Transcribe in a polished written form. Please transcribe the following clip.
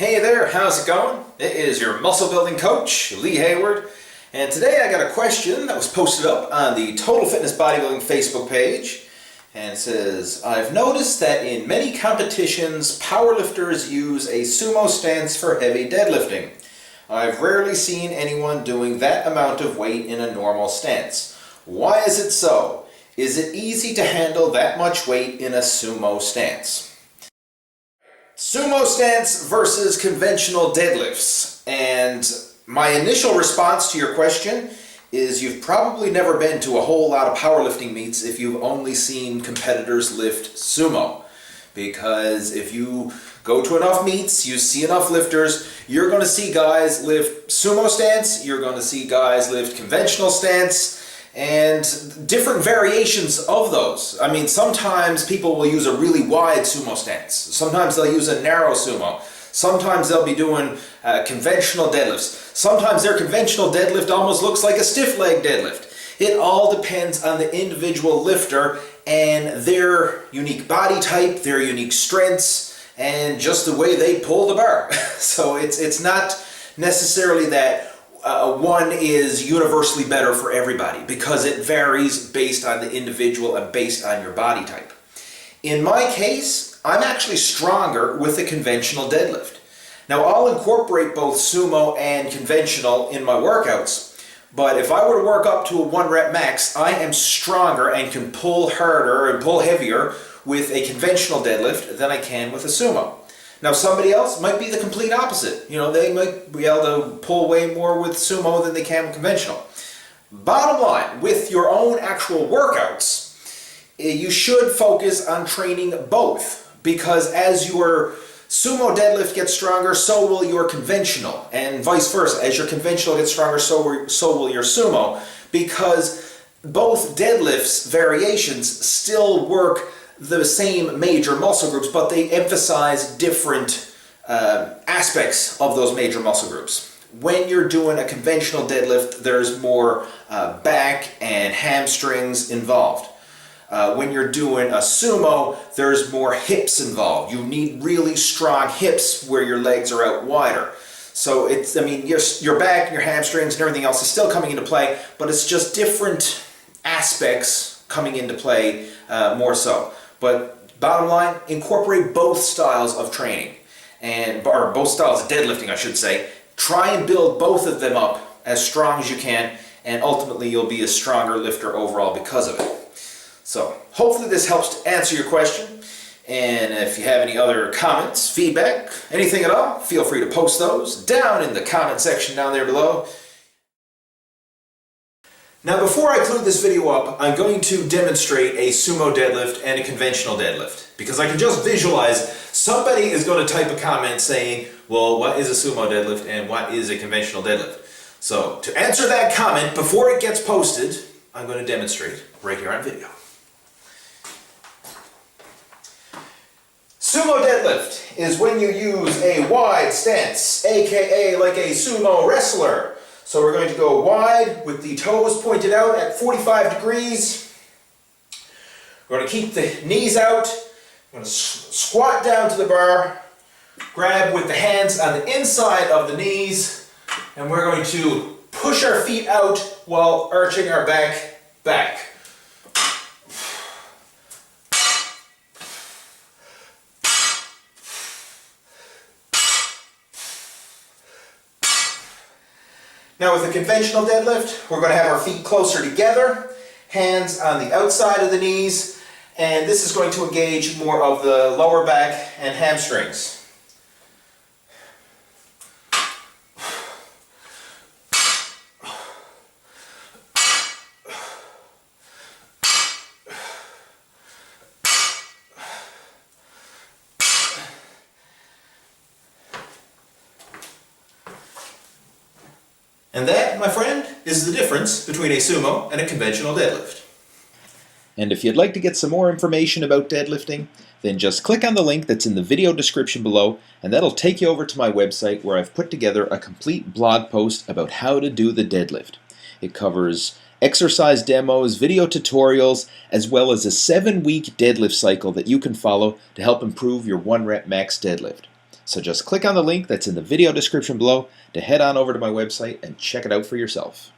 Hey there, how's it going? It is your muscle building coach, Lee Hayward, and today I got a question that was posted up on the Total Fitness Bodybuilding Facebook page, and it says, I've noticed that in many competitions, powerlifters use a sumo stance for heavy deadlifting. I've rarely seen anyone doing that amount of weight in a normal stance. Why is it so? Is it easy to handle that much weight in a sumo stance? Sumo stance versus conventional deadlifts. And my initial response to your question is you've probably never been to a whole lot of powerlifting meets if you've only seen competitors lift sumo. Because if you go to enough meets, you see enough lifters, you're going to see guys lift sumo stance, you're going to see guys lift conventional stance, and different variations of those. I mean, sometimes people will use a really wide sumo stance. Sometimes they'll use a narrow sumo. Sometimes they'll be doing conventional deadlifts. Sometimes their conventional deadlift almost looks like a stiff leg deadlift. It all depends on the individual lifter and their unique body type, their unique strengths, and just the way they pull the bar. So it's not necessarily that one is universally better for everybody, because it varies based on the individual and based on your body type. In my case, I'm actually stronger with the conventional deadlift. Now, I'll incorporate both sumo and conventional in my workouts, but if I were to work up to a 1 rep max, I am stronger and can pull harder and pull heavier with a conventional deadlift than I can with a sumo. Now, somebody else might be the complete opposite. You know, they might be able to pull way more with sumo than they can with conventional. Bottom line, with your own actual workouts, you should focus on training both, because as your sumo deadlift gets stronger, so will your conventional, and vice versa. As your conventional gets stronger, so will your sumo, because both deadlifts variations still work the same major muscle groups, but they emphasize different aspects of those major muscle groups. When you're doing a conventional deadlift, there's more back and hamstrings involved. When you're doing a sumo, there's more hips involved. You need really strong hips where your legs are out wider. So it's, I mean, your back and your hamstrings and everything else is still coming into play, but it's just different aspects coming into play more so. But bottom line, incorporate both styles of training, or both styles of deadlifting, I should say. Try and build both of them up as strong as you can, and ultimately you'll be a stronger lifter overall because of it. So hopefully this helps to answer your question. And if you have any other comments, feedback, anything at all, feel free to post those down in the comment section down there below. Now, before I conclude this video up, I'm going to demonstrate a sumo deadlift and a conventional deadlift, because I can just visualize somebody is going to type a comment saying, well, what is a sumo deadlift and what is a conventional deadlift? So to answer that comment before it gets posted, I'm going to demonstrate right here on video. Sumo deadlift is when you use a wide stance, aka like a sumo wrestler. So we're going to go wide with the toes pointed out at 45 degrees. We're going to keep the knees out. We're going to squat down to the bar, grab with the hands on the inside of the knees, and we're going to push our feet out while arching our back. Now with a conventional deadlift, we're going to have our feet closer together, hands on the outside of the knees, and this is going to engage more of the lower back and hamstrings. And that, my friend, is the difference between a sumo and a conventional deadlift. And if you'd like to get some more information about deadlifting, then just click on the link that's in the video description below, and that'll take you over to my website where I've put together a complete blog post about how to do the deadlift. It covers exercise demos, video tutorials, as well as a 7-week deadlift cycle that you can follow to help improve your 1 rep max deadlift. So just click on the link that's in the video description below to head on over to my website and check it out for yourself.